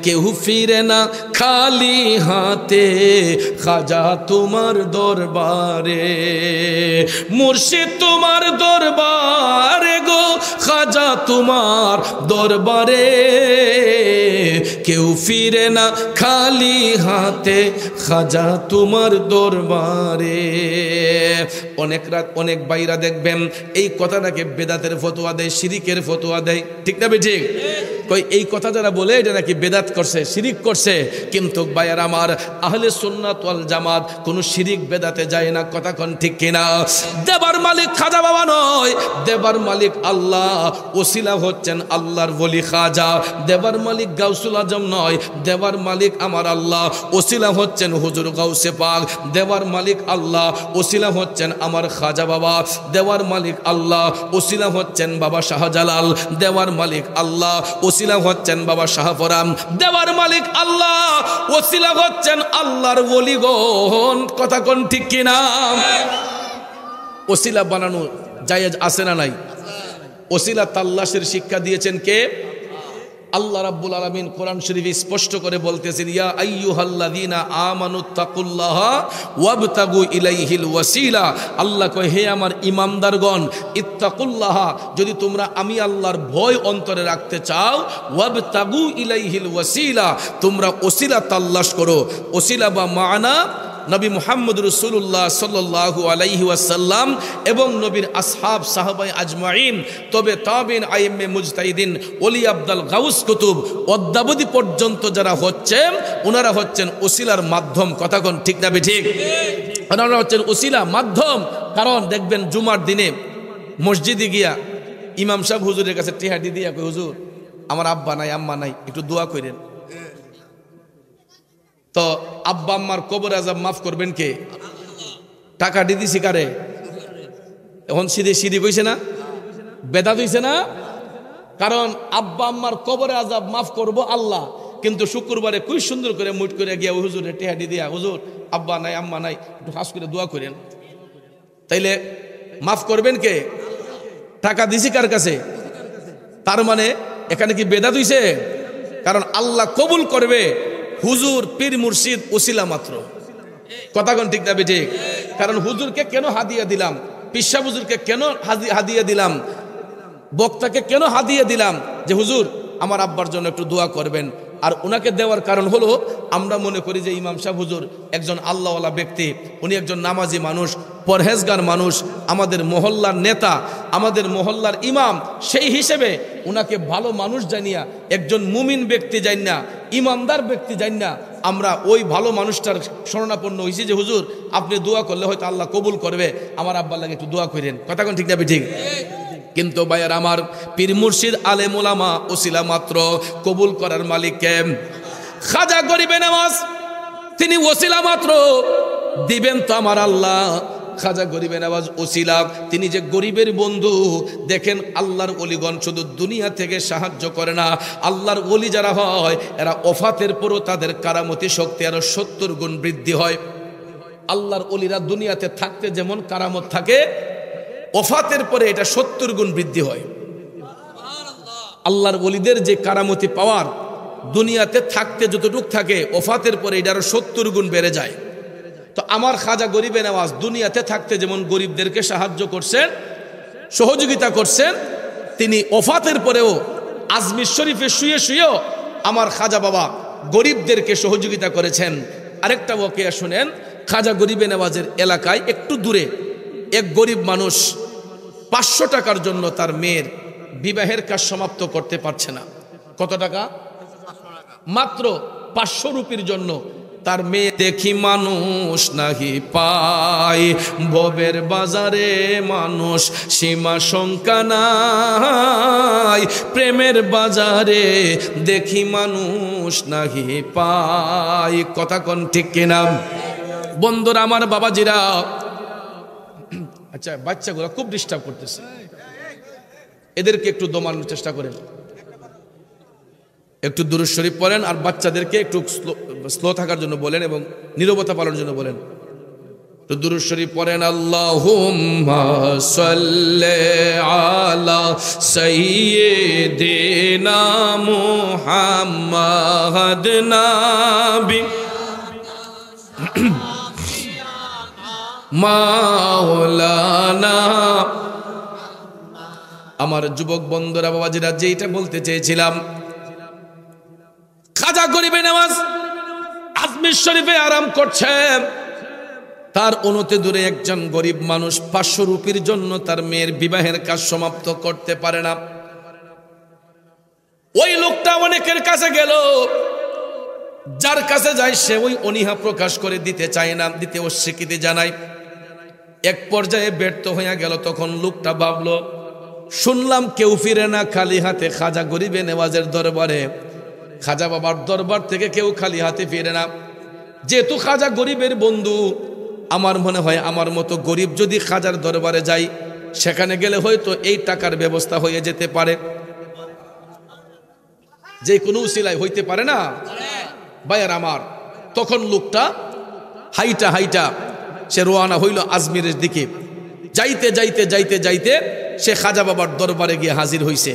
কেউ ফিরে না খালি হাতে, খাজা তোমার দরবারে, মুর্শিদ তোমার দরবারে গো, খাজা তোমার দরবারে। কেউ ফিরে না খালি হাতে, খাজা তোমার দরবারে। অনেক রাত অনেক বাইরা দেখবেন এই কথাটাকে বেদাতের ফতোয়া দেয়, শিরিকের ফতোয়া দেয়, ঠিক না ঠিক? কই এই কথা যারা বলে এটা নাকি বেদাত করছে, শিরিক করছে। কিন্তু ভাইয়ার আমার, আহলে সুন্নাত ওয়াল জামাত কোন শিরিক বেদাতে যায় না, কথা কোন ঠিক কিনা? দেবার মালিক খাজা বাবা নয়, দেবার মালিক আল্লাহ, ওসিলা হচ্ছেন আল্লাহর ওলি খাজা। দেবার মালিক গাউসুল আজম নয়, দেবার মালিক আমার আল্লাহ, ওসিলা হচ্ছেন হুজুর গাউসে পাক। দেবার মালিক আল্লাহ, ওসিলা হচ্ছেন আমার খাজা বাবা। দেওয়ার মালিক আল্লাহ, ওসিলা হচ্ছেন বাবা শাহজালাল। দেওয়ার মালিক আল্লাহ, ওসিলা হচ্ছেন বাবা শাহফরাম। দেওয়ার মালিক আল্লাহ, ওসিলা হচ্ছেন আল্লাহর ওলিগণ, কথা কোন ঠিক কিনা? ওসিলা বানানো জায়েজ আছে না নাই? ওসিলা তাল্লাশের শিক্ষা দিয়েছেন কে? আল্লাহ রাব্বুল আলামিন কোরআন শরীফে স্পষ্ট করে বলতেছেন, ইয়া আইয়ুহাল্লাযীনা আমানুত্তাকুল্লাহা ওয়াবতাগু ইলাইহিল ওয়াসিলা। আল্লাহ কয়, হে আমার ঈমানদারগণ, ইত্তাকুল্লাহা, যদি তোমরা আমি আল্লাহর ভয় অন্তরে রাখতে চাও, ওয়াবতাগু ইলাইহিল ওয়াসিলা, তোমরা ওসিলা তাল্লাশ করো। ওসিলা বা মানা নবী মুহাম্মদ রাসূলুল্লাহ সাল্লাল্লাহু আলাইহি ওয়াসাল্লাম এবং নবীর আসহাব সাহাবায়ে আজমাইন, তবে তাবিন, আইম্মে মুজতাহিদিন, ওলি আব্দাল গাউস কুতুব অদ্যাবধি পর্যন্ত যারা হচ্ছেন, ওনারা হচ্ছেন ওসিলার মাধ্যম, কথা কোন ঠিক না ঠিক? ওনারা হচ্ছেন ওসিলা মাধ্যম। কারণ দেখবেন জুমার দিনে মসজিদে গিয়া ইমাম সাহেব হুজুরের কাছে টিহাটি দিয়া কই, হুজুর আমার আব্বা নাই আম্মা নাই, একটু দোয়া করেন। তো আব্বা আম্মার কবর আযাব মাফ করবেন কে? টাকা দিছি কারে? এখন সিঁড়ি কইছে না, বেদাত হইছে না? কারণ আব্বা আম্মার কবরে আযাব মাফ করব আল্লাহ, কিন্তু শুক্রবারে খুব সুন্দর করে মুট করে গিয়া হুজুরের টেহাডি দিয়া, হুজুর আব্বা নাই আম্মা নাই, একটু হাস করে দোয়া করেন। তাইলে মাফ করবেন কে? টাকা দিছি কার কাছে? তার মানে এখানে কি বেদাত হইছে? কারণ আল্লাহ কবুল করবে হুজুর, পীর, মুর্শিদ, ওসিলা মাত্র, কথা কোন ঠিক না ঠিক? কারণ হুজুরকে কেন হাদিয়া দিলাম, পিসা হুজুরকে কেন হাদিয়া দিলাম, বক্তাকে কেন হাদিয়া দিলাম, যে হুজুর আমার আব্বার জন্য একটু দোয়া করবেন। আর ওনাকে দেওয়ার কারণ হলো, আমরা মনে করি যে ইমাম সাহেব হুজুর একজন আল্লাহওয়ালা ব্যক্তি, উনি একজন নামাজি মানুষ, পরহেজগার মানুষ, আমাদের মহল্লার নেতা, আমাদের মহল্লার ইমাম, সেই হিসেবে উনাকে ভালো মানুষ জানিয়া, একজন মুমিন ব্যক্তি জানিয়া, ইমানদার ব্যক্তি জানিয়া আমরা ওই ভালো মানুষটার শরণাপন্ন হয়েছি যে হুজুর আপনি দোয়া করলে হয়তো আল্লাহ কবুল করবে, আমার আব্বার লাগে একটু দোয়া করেন, কথা কোন ঠিক না ঠিক? কিন্তু ভাইয়ার আমার, পীর মুর্শিদ আলেম ওলামা ওসিলা মাত্র, কবুল করার মালিক কে? খাজা গরিবে নওয়াজ, তিনি ওসিলা মাত্র, দিবেন তো আমার আল্লাহ। খাজা গরিবে নওয়াজ ওসিলা, তিনি যে গরিবের বন্ধু। দেখেন আল্লাহর ওলিগণ শুধু দুনিয়া থেকে সাহায্য করে না, আল্লাহর ওলি যারা হয় এরা ওফাতের পরও তাদের কারামতি শক্তি আরো 70 গুণ বৃদ্ধি হয়। আল্লাহর ওলিরা দুনিয়াতে থাকতে যেমন কারামত থাকে, ওফাতের পরে এটা 70 গুণ বৃদ্ধি হয়। আল্লাহর ওলিদের যে কারামতি পাওয়ার দুনিয়াতে থাকতে যতটুক থাকে, ওফাতের পরে এটা আরো 70 গুণ বেড়ে যায়। তো আমার খাজা গরিবে নওয়াজ দুনিয়াতে থাকতে যেমন গরিবদেরকে সাহায্য করছেন, সহযোগিতা করছেন, তিনি ওফাতের পরেও আজমির শরীফে শুয়ে শুয়েও আমার খাজা বাবা গরিবদেরকে সহযোগিতা করেছেন। আরেকটা ওয়াকিয়া শুনেন, খাজা গরিবে নওয়াজের এলাকায় একটু দূরে এক গরিব মানুষ 500 টাকার জন্য তার মেয়ের বিবাহের কাজ সমাপ্ত করতে পারছে না। কত টাকা? মাত্র 500 রুপির জন্য তার মেয়ে। দেখি মানুষ নাহি পায় ভবের বাজারে, মানুষ সীমা শঙ্কা নাই, প্রেমের বাজারে দেখি মানুষ নাহি পায়, কথা কোন ঠিক কিনা? বন্ধুরা আমার, বাবাজিরা, আচ্ছা বাচ্চাগুলো খুব ডিস্টার্ব করতেছে, এদেরকে একটু দমানোর চেষ্টা করেন, একটু দুরূদ শরীফ পড়েন, আর বাচ্চাদেরকে একটু স্লো থাকার জন্য বলেন এবং নীরবতা পালনের জন্য বলেন। তো দুরূদ শরীফ পড়েন, আল্লাহুম্মা সাল্লি আলা সাইয়্যিদিনা মুহাম্মাদ নাবি মাওলানা। আমার যুবক বন্ধুরা, বাবাজিরা, যেটা বলতে চেয়েছিলাম, খাজা গরিবে নওয়াজ আজমির শরীফে আরাম করছে। তার অনতি দূরে একজন গরিব মানুষ 500 রুপির জন্য তার মেয়ের বিবাহের কাজ সমাপ্ত করতে পারে না। ওই লোকটা অনেকের কাছে গেল, যার কাছে যায় সে ওই অনীহা প্রকাশ করে দিতে চায় না, দিতে অস্বীকৃতি জানায়। এক পর্যায়ে ব্যর্থ হয়ে গেল। তখন লোকটা ভাবলো, শুনলাম কেউ ফিরে না খালি হাতে খাজা গরিবে নেওয়াজের দরবারে, খাজা বাবার দরবার থেকে কেউ খালি হাতে ফিরে না। যেহেতু খাজা গরিবের বন্ধু, আমার মনে হয় আমার মতো গরিব যদি খাজার দরবারে যাই, সেখানে গেলে হয়তো এই টাকার ব্যবস্থা হয়ে যেতে পারে। যে কোনো উসিলায় হইতে পারে না ভাইয়ার আমার। তখন লোকটা হাইটা হাইটা সে রওনা হইল আজমিরের দিকে। যাইতে যাইতে যাইতে যাইতে সে খাজা বাবার দরবারে গিয়ে হাজির হইছে।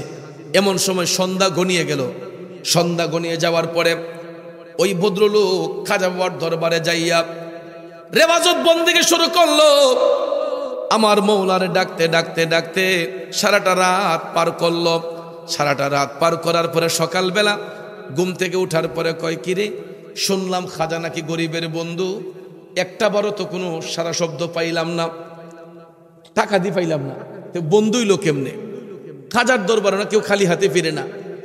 এমন সময় সন্ধ্যা গনিয়ে গেল। সন্ধ্যা গনিয়ে যাওয়ার পরে ওই ভদ্রলোক খাজা বাবার দরবারে যাইয়া রেওয়াজত বন্দেগী শুরু করলো। আমার মৌলারে ডাকতে ডাকতে ডাকতে সারাটা রাত পার করলো। সারাটা রাত পার করার পরে সকালবেলা ঘুম থেকে উঠার পরে কয়, কিরে, শুনলাম খাজা নাকি গরিবের বন্ধু, একটা বারও তো কোনো সারা শব্দ পাইলাম না, টাকা দিয়ে পাইলাম না, তো বন্ধুই লোক কেমনে? খাজার দরবারে না কেউ খালি হাতে ফিরে না,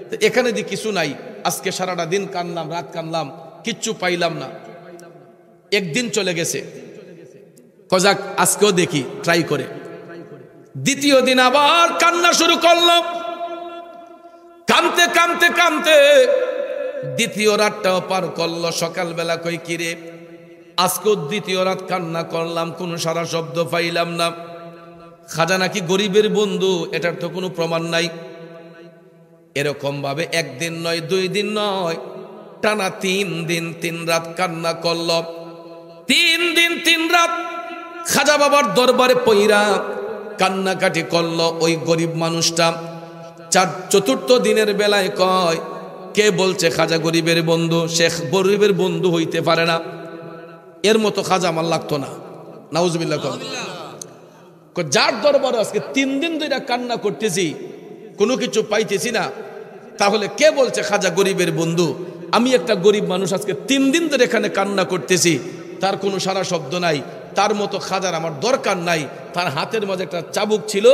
তো এখানে দিয়ে কিছু নাই। আজকে সারাটা দিন কানলাম, রাত কানলাম, কিচ্ছু পাইলাম না। একদিন চলে গেছে, কজাক আজকেও দেখি ট্রাই করে। দ্বিতীয় দিন আবার কান্না শুরু করলো। কামতে কামতে কামতে দ্বিতীয় রাতটাও পার করলো। সকালবেলা কই, কিরে, আজকেও দ্বিতীয় রাত কান্না করলাম, কোনো সারা শব্দ পাইলাম না। খাজা নাকি গরিবের বন্ধু, এটার তো কোনো প্রমাণ নাই। এরকম ভাবে একদিন নয়, 2 দিন নয়, টানা 3 দিন 3 রাত কান্না করল। 3 দিন 3 রাত খাজা বাবার দরবারে পইরা কান্নাকাটি করল ওই গরিব মানুষটা। চতুর্থ দিনের বেলায় কয়, কে বলছে খাজা গরিবের বন্ধু? শেখ গরিবের বন্ধু হইতে পারে না, এর মতো খাজা আমার লাগতো না। নাউজুবিল্লাহ। যার দরবারে আজকে 3 দিন ধরে কান্না করতেছি, কোনো কিছু পাইতেছি না, তাহলে কে বলছে খাজা গরিবের বন্ধু? আমি একটা গরিব মানুষ, আজকে 3 দিন ধরে এখানে কান্না করতেছি, তার কোনো সারা শব্দ নাই, তার মতো খাজার আমার দরকার নাই। তার হাতের মাঝে একটা চাবুক ছিল,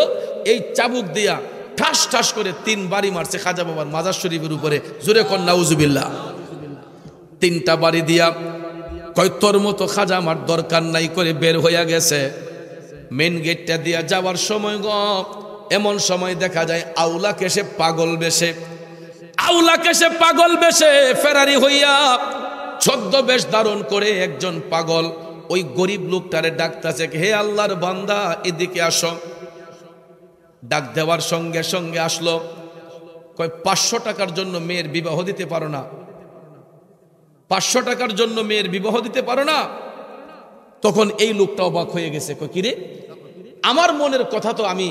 এই চাবুক দিয়া ঠাস ঠাস করে 3 বাড়ি মারছে খাজা বাবার মাজার শরীফের উপরে। জোরে কর নাউজুবিল্লাহ। 3টা বাড়ি দিয়া কয়, তোর মতো খাজা আমার দরকার নাই করে বের হইয়া গেছে। মেন গেটটা দিয়া যাওয়ার সময় এমন সময় দেখা যায় আউলা কেসে পাগল বেশে, আউলা কেসে পাগল বেশে ফেরারি হইয়া ছদ্মবেশ ধারণ করে একজন পাগল ওই গরিব লোকটারে ডাকতেছে, হে আল্লাহর বান্দা, এদিকে আসো। ডাক দেওয়ার সঙ্গে সঙ্গে আসলো। কয়, 500 টাকার জন্য মেয়ের বিবাহ দিতে পারো না? 500 টাকার জন্য মেয়ের বিবাহ দিতে পারো না? তখন এই লোকটা অবাক হয়ে গেছে। কয়, কিরে, আমার মনের কথা তো আমি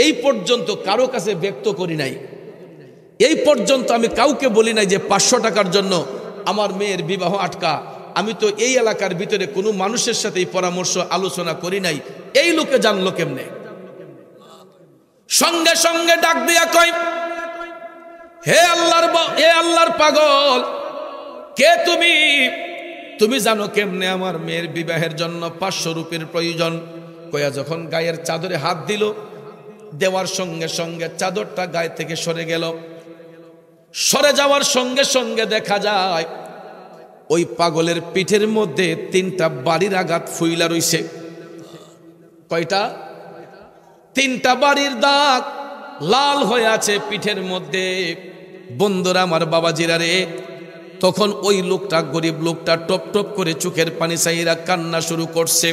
এই পর্যন্ত কারো কাছে ব্যক্ত করি নাই, এই পর্যন্ত আমি কাউকে বলি নাই যে 500 টাকার জন্য আমার মেয়ের বিবাহ আটকা। আমি তো এই এলাকার ভিতরে কোনো মানুষের সাথে এই পরামর্শ আলোচনা করি নাই। এই লোকে জানলো কেমনে? সঙ্গে সঙ্গে ডাক দিয়া কয়, হে আল্লাহর পাগল, কে তুমি? তুমি জানো কেমনে আমার মেয়ের বিবাহের জন্য 500 রুপির প্রয়োজন? কয়া যখন গায়ের চাদরে হাত দিল, দেওয়ার সঙ্গে সঙ্গে চাদরটা গায়ে থেকে সরে গেল। সরে যাওয়ার সঙ্গে সঙ্গে দেখা যায় ওই পাগলের পিঠের মধ্যে 3টা বাড়ির আঘাত ফুইলা রইছে। কয়টা? 3টা বাড়ির দাগ লাল হয়ে আছে পিঠের মধ্যে। বন্ধুরা আমার, বাবাজিরা রে, তখন ওই লোকটা, গরিব লোকটা টপ টপ করে চোখের পানি চাইরা কান্না শুরু করছে।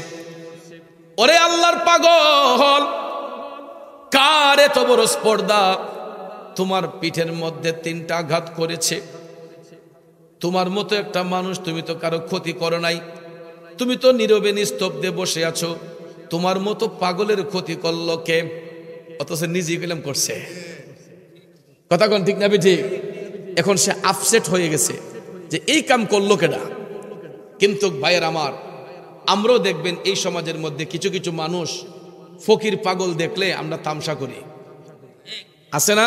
ওরে আল্লাহর পাগল, কার এত বড় স্পর্ধা? তোমার পিঠের মধ্যে 3টা আঘাত করেছে। তোমার মতো একটা মানুষ, তুমি তো কারো ক্ষতি করো নাই, তুমি তো নীরবে নিস্তব্ধে বসে আছো, তোমার মতো পাগলের ক্ষতি করলো কে? অথচ নিজেই গেলাম করছে। কথা কোন ঠিক না ঠিক? এখন সে আপসেট হয়ে গেছে যে এই কাম করলো কেডা। কিন্তু ভাইয়ের আমার, আমরাও দেখবেন এই সমাজের মধ্যে কিছু কিছু মানুষ ফকির পাগল দেখলে আমরা তামসা করি, আছে না?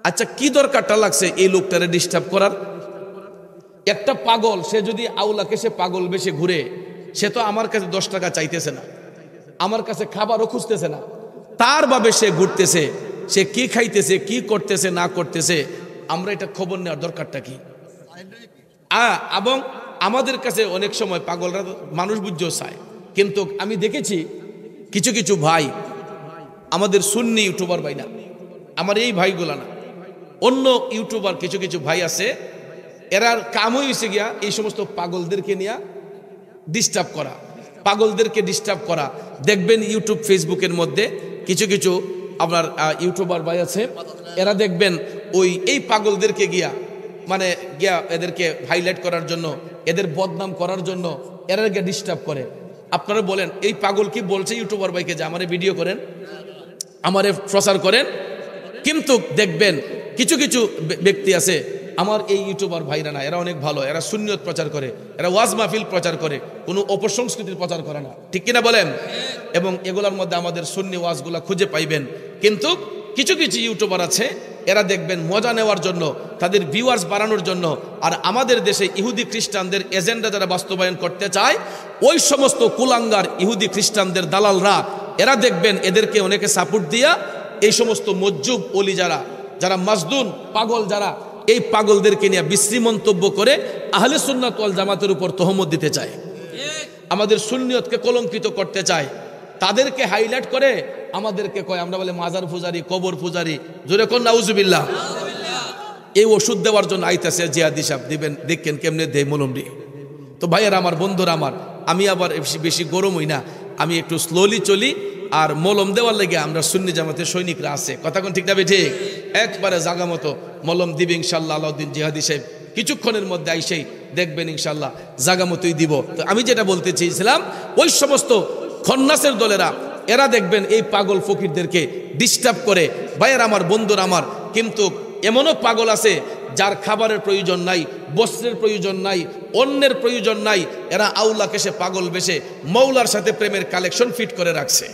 আচ্ছা, কি দরকারটা লাগছে এই লোকটারে ডিস্টার্ব করার? একটা পাগল সে যদি আউলাকে সে পাগল বেশে ঘুরে, সে তো আমার কাছে 10 টাকা চাইতেছে না, আমার কাছে খাবারও খুঁজতেছে না, তার ভাবে সে ঘুরতেছে, সে কি খাইতেছে, কি করতেছে না করতেছে, আমরা এটা খবর নেওয়ার দরকারটা কি? এবং আমাদের কাছে অনেক সময় পাগলরা মানুষ বুঝতেও চায়। কিন্তু আমি দেখেছি কিছু কিছু ভাই, আমাদের সুন্নি ইউটিউবার ভাই না, আমার এই ভাইগুলা না, অন্য ইউটিউবার কিছু কিছু ভাই আছে, এরা কামই হয়েছে গিয়া এই সমস্ত পাগলদেরকে নিয়ে ডিস্টার্ব করা, পাগলদেরকে ডিস্টার্ব করা। দেখবেন ইউটিউব ফেসবুকের মধ্যে কিছু কিছু আপনার ইউটিউবার ভাই আছে, এরা দেখবেন ওই এই পাগলদেরকে গিয়া মানে গিয়া এদেরকে হাইলাইট করার জন্য, এদের বদনাম করার জন্য এরা গিয়া ডিস্টার্ব করে। আপনারা বলেন এই পাগল কি বলছে ইউটিউবার ভাইকে যে আমারে ভিডিও করেন, আমারে প্রচার করেন? কিন্তু দেখবেন কিছু কিছু ব্যক্তি আছে, আমার এই ইউটিউবার ভাইরা না, এরা অনেক ভালো, এরা সুন্নিয়ত প্রচার করে, এরা ওয়াজ মাহফিল প্রচার করে, কোনো অপসংস্কৃতির প্রচার করে না, ঠিক কিনা বলেন? এবং এগুলোর মধ্যে আমাদের সুন্নি ওয়াজগুলা খুঁজে পাইবেন। কিন্তু কিছু কিছু ইউটিউবার আছে, এরা দেখবেন মজা নেওয়ার জন্য, তাদের ভিউয়ার্স বাড়ানোর জন্য, আর আমাদের দেশে ইহুদি খ্রিস্টানদের এজেন্ডা যারা বাস্তবায়ন করতে চায়, ওই সমস্ত কুলাঙ্গার ইহুদি খ্রিস্টানদের দালালরা, এরা দেখবেন এদেরকে অনেকে সাপোর্ট দিয়া এই সমস্ত মজ্জুব ওলি যারা, যারা মাজদুন পাগল, যারা এই পাগলদেরকে নিয়ে বিশ্রী মন্তব্য করে আহলে সুন্নাত ওয়াল জামাতের উপর তহমত দিতে চায়, আমাদের সুন্নিয়তকে কলঙ্কিত করতে চায়, তাদেরকে হাইলাইট করে আমাদেরকে কয় আমরা বলে মাজার পূজারি, কবর পূজারি, জোরে কোন নাউজুবিল্লাহ। এই ওষুধ দেওয়ার জন্য আইতেছে জিয়াদি সাহেব, দিবেন দেখেন কেমনে দেয় মলমরি। তো ভাইয়ের আমার, বন্ধুরা আমার, আমি আবার বেশি গরম হই না, আমি একটু স্লোলি চলি, আর মলম দেওয়ার লেগে আমরা সুন্নি জামাতের সৈনিকরা আছে, কথা কোন ঠিক না ঠিক? একবারে জাগা মতো মলম দিবে ইনশাল্লাহ আলাউদ্দিন জিহাদি সাহেব, কিছুক্ষণের মধ্যে আইসেই দেখবেন ইনশাল্লাহ জাগা মতোই দিব। তো আমি যেটা বলতে চেয়েছিলাম, ওই সমস্ত খন্নাসের দলেরা, এরা দেখবেন এই পাগল ফকিরদেরকে ডিস্টার্ব করে। ভাইয়ের আমার, বন্ধুরা আমার, কিন্তু এমনও পাগল আছে যার খাবারের প্রয়োজন নাই, বস্ত্রের প্রয়োজন নাই, অন্যের প্রয়োজন নাই, এরা আউলাকে সে পাগল বেশে মৌলার সাথে প্রেমের কালেকশন ফিট করে রাখছে।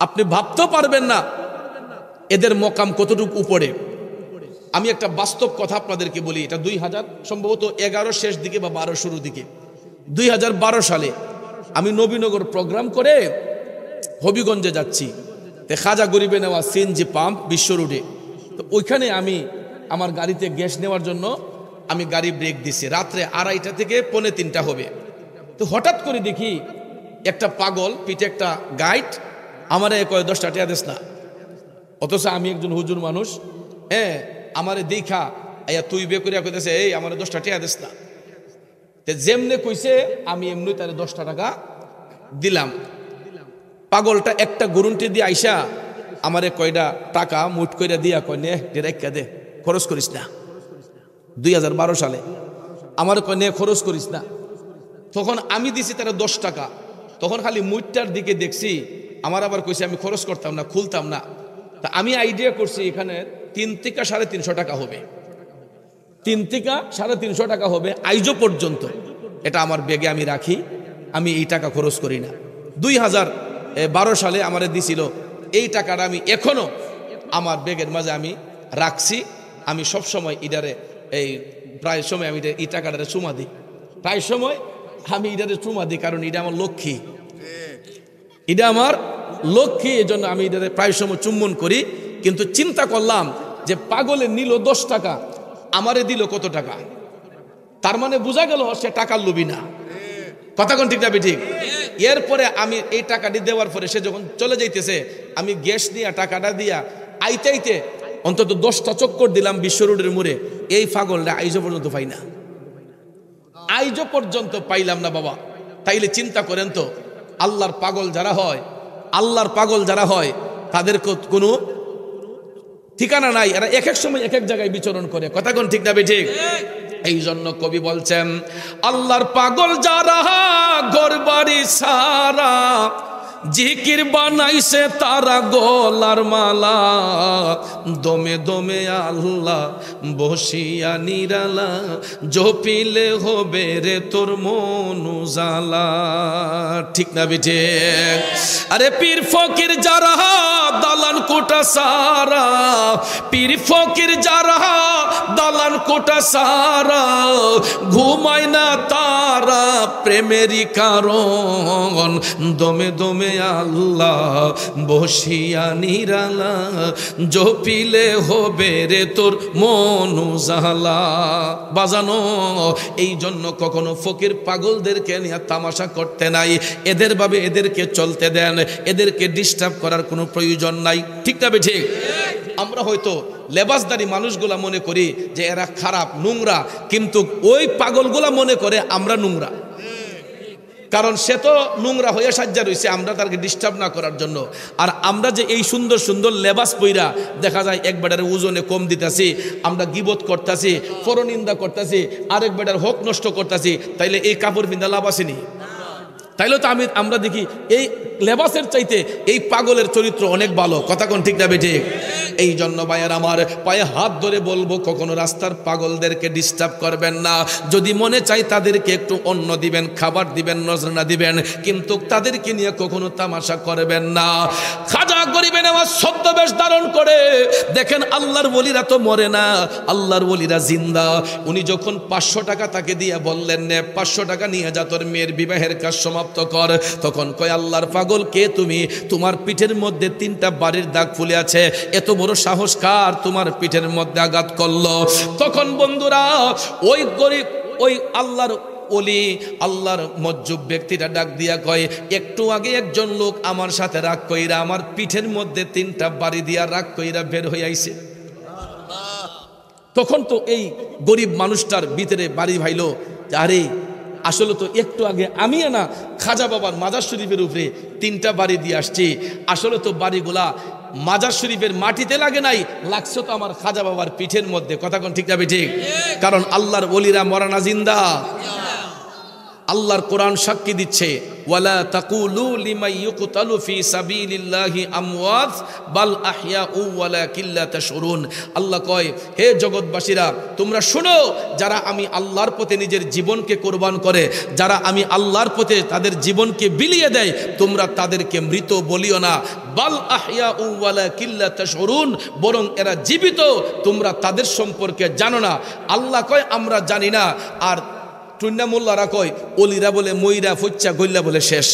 আপনি ভাবতেও পারবেন না এদের মকাম কতটুকু উপরে। আমি একটা বাস্তব কথা আপনাদেরকে বলি, এটা 2000 সম্ভবত 11 শেষ দিকে বা 12 শুরু দিকে, 2012 সালে আমি নবীনগর প্রোগ্রাম করে হবিগঞ্জে যাচ্ছি, খাজা গরিবে নেওয়া সিএনজি পাম্প বিশ্ব রোডে। তো ওইখানে আমি আমার গাড়িতে গ্যাস নেওয়ার জন্য আমি গাড়ি ব্রেক দিছি, রাত্রে 2:30 থেকে 2:45 হবে। তো হঠাৎ করে দেখি একটা পাগল পিঠে একটা গাইড আমারে কয় 10 টাকা দিস না, অথচ আমি একজন হুজুর মানুষ, আমারে দেখা আয়া তুই বে করিয়া কইতেছে এই আমার 10 টাকা দিস না। তে যেমনে কইছে আমি এমনি তারে 10 টাকা দিলাম। পাগলটা একটা গরুন্টি দিয়ে আইসা আমারে কয়টা টাকা মুঠ কইরা দিয়া কয় নে রেখা দে, খরচ করিস না। 2012 সালে আমার কয় নে খরচ করিস না। তখন আমি দিছি তারা 10 টাকা, তখন খালি মুঠটার দিকে দেখছি, আমার আবার কইছে আমি খরচ করতাম না, খুলতাম না। তা আমি আইডিয়া করছি এখানে 3 থেকে 350 টাকা হবে, 3 থেকে 350 টাকা হবে আইজো পর্যন্ত। এটা আমার ব্যাগে আমি রাখি, আমি এই টাকা খরচ করি না। 2012 সালে আমারে দিছিল এই টাকাটা, আমি এখনো আমার ব্যাগের মাঝে আমি রাখছি। আমি সব সময় ইডারে এই প্রায় সময় আমি এই টাকাটারে চুমা দিই, প্রায় সময় আমি ইডারে চুমা দিই, কারণ এটা আমার লক্ষ্মী, এটা আমার লক্ষ্মী, এই জন্য আমি এটাতে প্রায় সময় চুম্বন করি। কিন্তু চিন্তা করলাম যে পাগলে নিল 10 টাকা, আমারে দিল কত টাকা, তার মানে বোঝা গেল সে টাকার লোভী না, কথা কোন ঠিক না ঠিক? এরপরে আমি এই টাকাটি দেওয়ার পরে সে যখন চলে যাইতেছে, আমি গ্যাস দিয়া টাকাটা দিয়া আইতে অন্তত 10টা চক্কর দিলাম বিশ্ব রোডের মোড়ে। এই পাগলটা আইজো পর্যন্ত পাই না, আইজো পর্যন্ত পাইলাম না বাবা। তাইলে চিন্তা করেন তো, আল্লাহর পাগল যারা হয়, আল্লাহর পাগল যারা হয় তাদের কোনো ঠিকানা নাই, এরা এক এক সময় এক এক জায়গায় বিচরণ করে, কথা কোন ঠিক না ঠিক? এই জন্য কবি বলছেন আল্লাহর পাগল যারা ঘর বাড়ি সারা জিকির বানাইছে তারা গলার মালা দমে দমে আল্লাহ বসিয়া নিরালা জপিলে হবে রে তোর মন উজালা। ঠিক না বিঠে? আরে পীর ফকির যারা দালান কোটা সারা, পীর ফকির যারা দালান কোটা সারা ঘুমায় না তারা প্রেমেরই কারণ দমে দমে আল্লাহ বসিয়া নিরালা জপিলে হবে রে তোর মন উজালা। বাজানো এই জন্য কখনো ফকির পাগলদেরকে নিয়ে তামাশা করতে নাই, এদের ভাবে এদেরকে চলতে দেন, এদেরকে ডিস্টার্ব করার কোনো প্রয়োজন নাই। ঠিক না ঠিক? আমরা হয়তো লেবাসদারি মানুষগুলা মনে করি যে এরা খারাপ নোংরা, কিন্তু ওই পাগলগুলা মনে করে আমরা নোংরা, কারণ সে তো নোংরা হয়ে সাজ্জা রয়েছে আমরা তাকে ডিস্টার্ব না করার জন্য। আর আমরা যে এই সুন্দর সুন্দর লেবাস পইরা দেখা যায় এক বেটার ওজনে কম দিতেছি, আমরা গিবত করতেছি, পরনিন্দা করতেছি, আরেক বেটার হক নষ্ট করতেছি, তাইলে এই কাপড় পিন্দা লাভ আসেনি? তাইলে তো আমরা দেখি এই লেবাসের চাইতে এই পাগলের চরিত্র অনেক ভালো। কথা কোন ঠিক না ঠিক? এই জন্য ভাইয়ের আমার পায়ে হাত ধরে বলবো কখনো রাস্তার পাগলদেরকে ডিস্টার্ব করবেন না। যদি মনে চাই তাদেরকে একটু অন্ন দিবেন, খাবার দিবেন, নজরানা দিবেন, কিন্তু তাদেরকে নিয়ে কখনো তামাশা করবেন না। খাজা গরিবেন আমার ছদ্মবেশ ধারণ করে দেখেন আল্লাহর ওলিরা তো মরে না, আল্লাহর ওলিরা জিন্দা। উনি যখন 500 টাকা তাকে দিয়ে বললেন নে 500 টাকা নিয়ে যা তোর মেয়ের বিবাহের কাজ সমাপ্ত কর, তখন কয় আল্লাহর পাগল কে তুমি? তোমার পিঠের মধ্যে 3টা বাড়ির দাগ ফুলে আছে, এত বড় সাহস কার তোমার পিঠের মধ্যে আঘাত করলো? তখন বন্ধুরা ওই গরিব ওই আল্লাহর ওলি আল্লাহর মজ্জুব ব্যক্তিটা ডাক দিয়া কয় একটু আগে একজন লোক আমার সাথে রাগ কইরা আমার পিঠের মধ্যে 3টা বাড়ি দিয়া রাগ কইরা বের হয়ে আইছে। তখন তো এই গরিব মানুষটার ভিতরে বাড়ি ভাইলো, আরে আসলে তো একটু আগে আমি না খাজা বাবার মাজার শরীফের উপরে 3টা বাড়ি দিয়ে আসছি, আসলে তো বাড়িগুলা মাজার শরীফের মাটিতে লাগে নাই, লাগছে তো আমার খাজা বাবার পিঠের মধ্যে। কথা কোন ঠিক না ঠিক? কারণ আল্লাহর ওলিরা মরা না জিন্দা। আল্লাহর কোরআন সাক্ষী দিচ্ছে ওয়ালা তাকুলু লিমান ইউকতালু ফি সাবিলিল্লাহি আমওয়াত বাল আহইয়াউ ওয়ালাকিন লা তাশউরুন। আল্লাহ কয় হে জগৎবাসীরা তোমরা শুনো, যারা আমি আল্লাহর পথে নিজের জীবনকে কোরবান করে, যারা আমি আল্লাহর পথে তাদের জীবনকে বিলিয়ে দেয়, তোমরা তাদেরকে মৃত বলিও না। বাল আহইয়াউ ওয়ালাকিন লা তাশউরুন, বরং এরা জীবিত, তোমরা তাদের সম্পর্কে জানো না। আল্লাহ কয় আমরা জানি না, আর টুন্না মোল্লারা কয় অলিরা বলে মইরা ফুচ্চা গল্লা বলে শেষ।